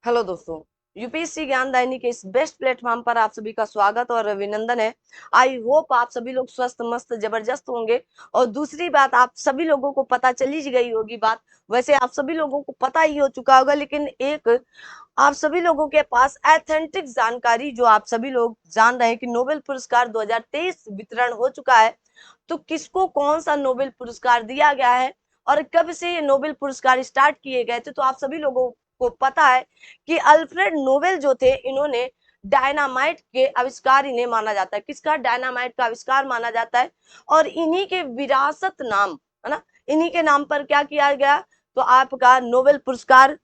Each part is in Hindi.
हेलो दोस्तों, यूपीएससी ज्ञान दायनी के इस बेस्ट प्लेटफॉर्म पर आप सभी का स्वागत और अभिनंदन है। आई होप आप सभी लोग स्वस्थ मस्त जबरदस्त होंगे। और दूसरी बात, आप सभी लोगों को पता चली गई होगी बात, वैसे आप सभी लोगों को पता ही हो चुका होगा, लेकिन एक आप सभी लोगों के पास ऑथेंटिक जानकारी जो आप सभी लोग जान रहे हैं कि नोबेल पुरस्कार 2023 वितरण हो चुका है। तो किसको कौन सा नोबेल पुरस्कार दिया गया है और कब से ये नोबेल पुरस्कार स्टार्ट किए गए थे, तो आप सभी लोगों को पता है कि अल्फ्रेड नोबेल जो थे, इन्होंने डायनामाइट के आविष्कार इन्हें माना जाता है। किसका डायनामाइट का आविष्कार माना जाता है? और इन्हीं के विरासत नाम, है ना, इन्हीं के नाम पर क्या किया गया, तो आपका नोबेल पुरस्कार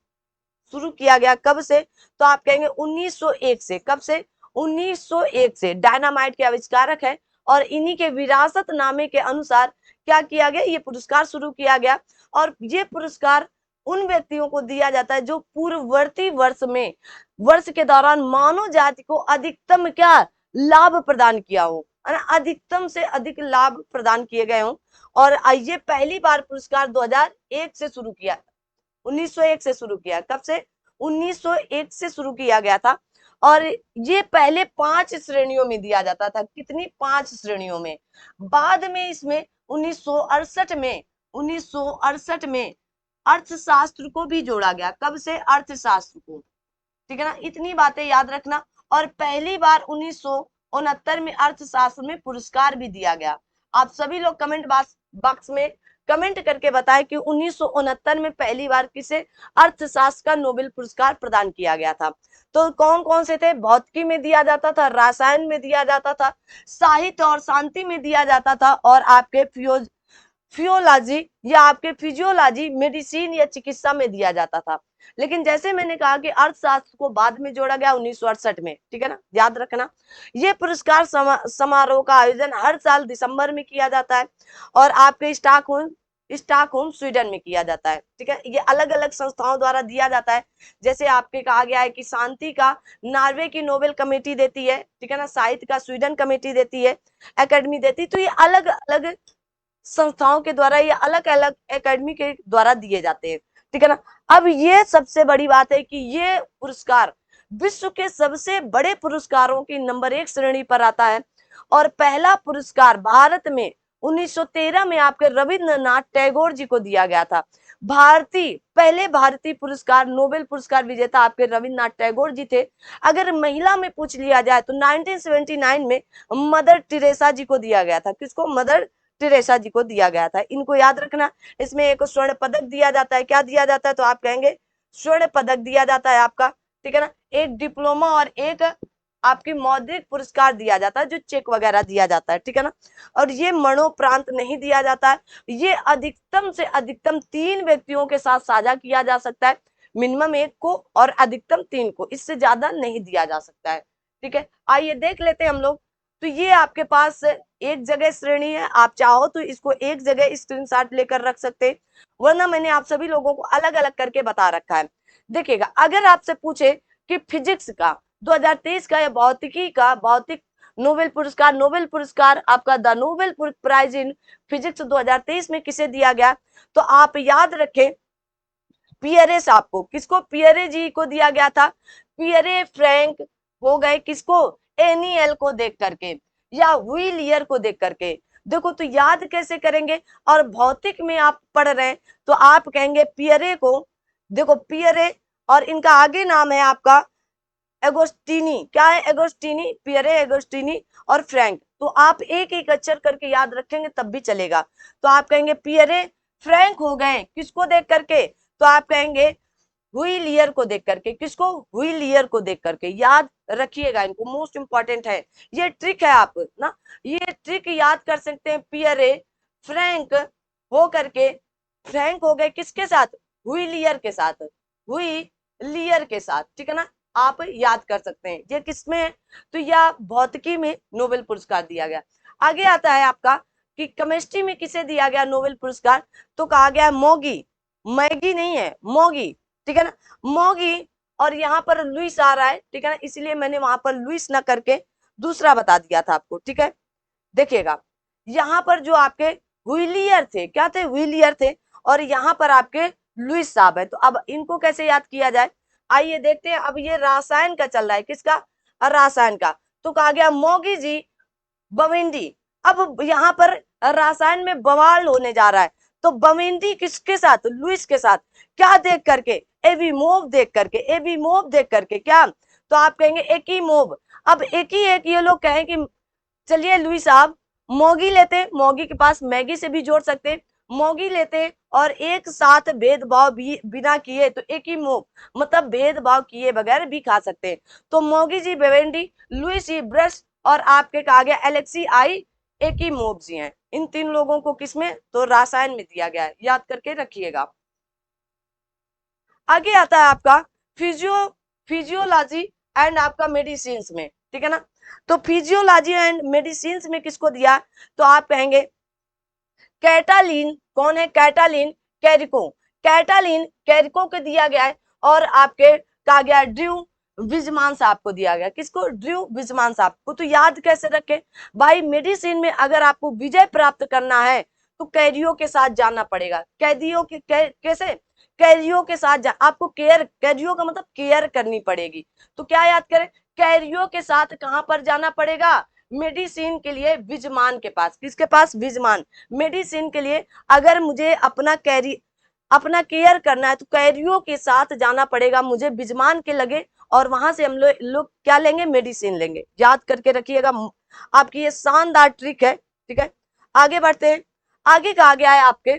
शुरू किया गया। कब से? तो आप कहेंगे 1901 से। कब से? 1901 से। डायनामाइट के आविष्कारक है और इन्हीं के विरासत नामे के अनुसार क्या किया गया, ये पुरस्कार शुरू किया गया। और ये पुरस्कार उन व्यक्तियों को दिया जाता है जो पूर्ववर्ती वर्ष के दौरान मानव जाति को अधिकतम क्या लाभ प्रदान किया हो, है ना, अधिकतम से अधिक लाभ प्रदान किए गए हों। और ये पहली बार पुरस्कार 2001 से शुरू किया, 1901 से शुरू किया। कब से? 1901 से शुरू किया गया था। और ये पहले 5 श्रेणियों में दिया जाता था। कितनी? 5 श्रेणियों में। बाद में इसमें 1968 में अर्थशास्त्र को भी जोड़ा गया। कब से? अर्थशास्त्र को। ठीक है ना, इतनी बातें याद रखना। और पहली बार 1969 में अर्थशास्त्र में पुरस्कार भी दिया गया। आप सभी लोग कमेंट बॉक्स में कमेंट करके बताएं कि 1969 में पहली बार किसे अर्थशास्त्र का नोबेल पुरस्कार प्रदान किया गया था। तो कौन कौन से थे? भौतिकी में दिया जाता था, रसायन में दिया जाता था, साहित्य और शांति में दिया जाता था, और आपके फियोलॉजी या आपके फिजियोलॉजी, मेडिसिन या चिकित्सा में दिया जाता था। लेकिन जैसे मैंने कहा कि अर्थशास्त्र को बाद में जोड़ा गया 1968 में। ठीक है ना, याद रखना। ये पुरस्कार समारोह का आयोजन हर साल दिसंबर में किया जाता है और आपके स्टॉकहोम स्वीडन में किया जाता है। ठीक है, ये अलग अलग संस्थाओं द्वारा दिया जाता है। जैसे आपके कहा गया है कि शांति का नॉर्वे की नोबेल कमेटी देती है, ठीक है ना, साहित्य का स्वीडन कमेटी देती है, एकेडमी देती। तो ये अलग अलग संस्थाओं के द्वारा या अलग अलग एकेडमी के द्वारा दिए जाते हैं। ठीक है ना। अब ये सबसे बड़ी बात है कि ये पुरस्कार विश्व के सबसे बड़े पुरस्कारों की नंबर 1 श्रेणी पर आता है। और पहला पुरस्कार भारत में 1913 में आपके रविंद्रनाथ टैगोर जी को दिया गया था। पहले भारतीय पुरस्कार, नोबेल पुरस्कार विजेता आपके रविंद्रनाथ टैगोर जी थे। अगर महिला में पूछ लिया जाए तो 1979 में मदर टेरेसा जी को दिया गया था। किसको? मदर टेरेसा जी को दिया गया था। इनको याद रखना। इसमें एक स्वर्ण पदक दिया जाता है। क्या दिया जाता है? तो आप कहेंगे स्वर्ण पदक दिया जाता है आपका। ठीक है ना, एक डिप्लोमा और एक आपकी मौद्रिक पुरस्कार दिया जाता है, जो चेक वगैरह दिया जाता है। ठीक है ना। और ये मरणोपरांत नहीं दिया जाता है। ये अधिकतम से अधिकतम 3 व्यक्तियों के साथ साझा किया जा सकता है, मिनिमम 1 को और अधिकतम 3 को, इससे ज्यादा नहीं दिया जा सकता है। ठीक है, आइए देख लेते हैं हम लोग। तो ये आपके पास एक जगह श्रेणी है, आप चाहो तो इसको एक जगह स्क्रीनशॉट लेकर रख सकते हैं, वरना मैंने आप सभी लोगों को अलग अलग करके बता रखा है। देखिएगा, अगर आपसे पूछे कि फिजिक्स का 2023 का या भौतिकी का भौतिक नोबेल पुरस्कार आपका the Nobel prize in physics 2023 में किसे दिया गया, तो आप याद रखें पियरे साहब को। किसको? पियरे जी को दिया गया था। पियरे फ्रैंक हो गए किसको? एनियल को देख करके या व्हीलियर को देख करके। देखो, तो याद कैसे करेंगे? और भौतिक में आप पढ़ रहे हैं तो आप कहेंगे पियरे को। देखो, पियरे और इनका आगे नाम है आपका एगोस्टिनी। क्या है? एगोस्टिनी, पियरे एगोस्टिनी और फ्रैंक। तो आप एक एक अक्षर करके याद रखेंगे तब भी चलेगा। तो आप कहेंगे पियरे फ्रैंक हो गए किसको देख करके, तो आप कहेंगे व्हीलियर को देख करके। किसको? व्हीलियर को देख करके। याद रखिएगा, इनको मोस्ट इंपॉर्टेंट है ये ट्रिक है। आप ना ये ट्रिक याद कर सकते हैं। पियरे फ्रैंक हो करके, फ्रैंक हो गए किसके साथ? व्हीलियर के साथ, व्हीलियर के साथ। ठीक है ना, आप याद कर सकते हैं। ये किसमें है? तो यह भौतिकी में नोबेल पुरस्कार दिया गया। आगे आता है आपका कि केमिस्ट्री में किसे दिया गया नोबेल पुरस्कार, तो कहा गया मोगी। मैगी नहीं है, मोगी। ठीक है ना, मोगी। और यहाँ पर लुइस आ रहा है, ठीक है ना, इसलिए मैंने वहां पर लुइस ना करके दूसरा बता दिया था आपको। ठीक है, देखिएगा, यहाँ पर जो आपके व्हीलियर थे, क्या थे? व्हीलियर थे। और यहाँ पर आपके लुइस साहब है। तो अब इनको कैसे याद किया जाए? आइए देखते हैं, अब ये रसायन का चल रहा है, किसका, रसायन का। तो कहा गया मौगी जी बविंडी। अब यहाँ पर रसायन में बवाल होने जा रहा है, तो बविंडी किसके साथ, लुइस के साथ, क्या देख करके, एविमोव देख करके, एविमोव देख करके, क्या, तो आप कहेंगे एकीमोव। अब एक ही एक ये लोग कहें कि चलिए लुइस साहब मोगी लेते, मोगी के पास मैगी से भी जोड़ सकते, मोगी लेते और एक साथ भेदभाव भी बिना किए, तो एक ही मोग, मतलब भेदभाव किए बगैर भी खा सकते हैं। तो मोगी जी बेवेंडी, लुइस जी ब्रश और आपके कहा गया एलेक्सी आई एक ही मोब जी हैं। इन तीन लोगों को किसमें, तो रसायन में दिया गया है, याद करके रखिएगा। आगे आता है आपका फिजियोलॉजी एंड आपका मेडिसिन में, ठीक है ना। तो फिजियोलॉजी एंड मेडिसिन में किसको दिया, तो आप कहेंगे कैटालिन, कौन है, कैटालिन कैरिको, कैटालिन कैरिको को दिया गया है। और आपके कहा गया ड्रू विजमान साहब को दिया गया, किसको, ड्रू विजमान साहब को। तो याद कैसे रखें भाई, मेडिसिन में अगर आपको विजय प्राप्त करना है तो कैदियों के साथ जाना पड़ेगा, कैदियों के कैसे, कैदियों के साथ आपको केयर, कैदियों का मतलब केयर करनी पड़ेगी। तो क्या याद करें, कैदियों के साथ कहां पर जाना पड़ेगा, मेडिसिन के लिए विजमान के पास, किसके पास, विजमान। मेडिसिन के लिए अगर मुझे अपना केयर करना है तो कैदियों के साथ जाना पड़ेगा मुझे, विजमान के लगे, और वहां से हम लोग क्या लेंगे, मेडिसिन लेंगे, याद करके रखिएगा। आपकी ये शानदार ट्रिक है, ठीक है। आगे बढ़ते हैं, आगे कहा गया है आपके,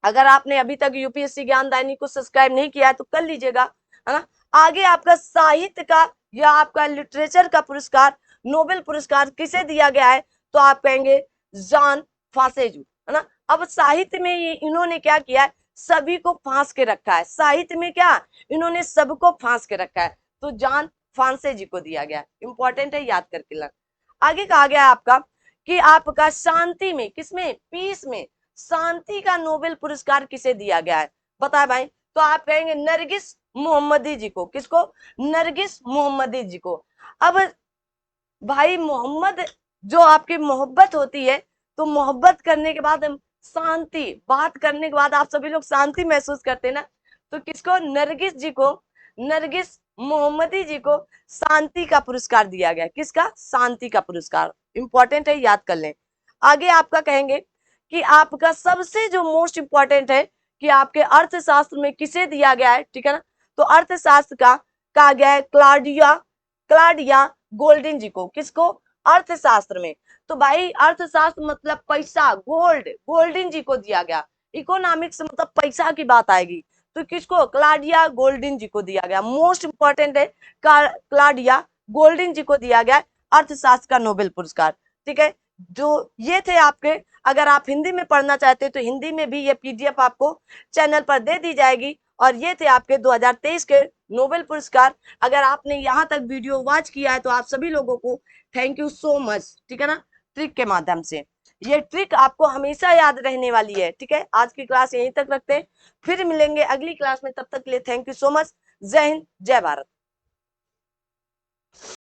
अगर आपने अभी तक यूपीएससी ज्ञानदायिनी को सब्सक्राइब नहीं किया है तो कर लीजिएगा, है ना। आगे आपका साहित्य का या आपका लिटरेचर का पुरस्कार, नोबेल पुरस्कार किसे दिया गया है, तो आप कहेंगे जॉन फासेजू, है ना। अब साहित्य में ये इन्होंने क्या किया है, सभी को फांस के रखा है, साहित्य में क्या, इन्होंने सबको फांस के रखा है, तो जॉन फांसे जी को दिया गया, इंपॉर्टेंट है, याद करके लग। आगे कहा गया है आपका कि आपका शांति में, किसमें, पीस में, शांति का नोबेल पुरस्कार किसे दिया गया है, बताए भाई, तो आप कहेंगे नरगिस मोहम्मदी जी को, किसको, नरगिस मोहम्मदी जी को। अब भाई मोहम्मद, जो आपकी मोहब्बत होती है, तो मोहब्बत करने के बाद हम शांति, बात करने के बाद आप सभी लोग शांति महसूस करते हैं ना, तो किसको, नरगिस जी को, नरगिस मोहम्मदी जी को शांति का पुरस्कार दिया गया, किसका, शांति का पुरस्कार, इंपॉर्टेंट है, याद कर लें। आगे आपका कहेंगे कि आपका सबसे जो मोस्ट इंपॉर्टेंट है कि आपके अर्थशास्त्र में किसे दिया गया है, ठीक है ना। तो अर्थशास्त्र का कहा गया है क्लाडिया गोल्डन जी को, किसको, अर्थशास्त्र में। तो भाई अर्थशास्त्र मतलब पैसा, गोल्डन जी को दिया गया। इकोनॉमिक्स मतलब पैसा की बात आएगी तो किसको, क्लाडिया गोल्डन जी को दिया गया, मोस्ट इंपॉर्टेंट है, क्लाडिया गोल्डन जी को दिया गया अर्थशास्त्र का नोबेल पुरस्कार, ठीक है। जो ये थे आपके, अगर आप हिंदी में पढ़ना चाहते हैं तो हिंदी में भी ये पीडीएफ आपको चैनल पर दे दी जाएगी। और ये थे आपके 2023 के नोबेल पुरस्कार। अगर आपने यहाँ तक वीडियो वॉच किया है तो आप सभी लोगों को थैंक यू सो मच, ठीक है ना। ट्रिक के माध्यम से ये ट्रिक आपको हमेशा याद रहने वाली है, ठीक है। आज की क्लास यहीं तक रखते हैं, फिर मिलेंगे अगली क्लास में, तब तक के लिए थैंक यू सो मच। जय हिंद, जय भारत।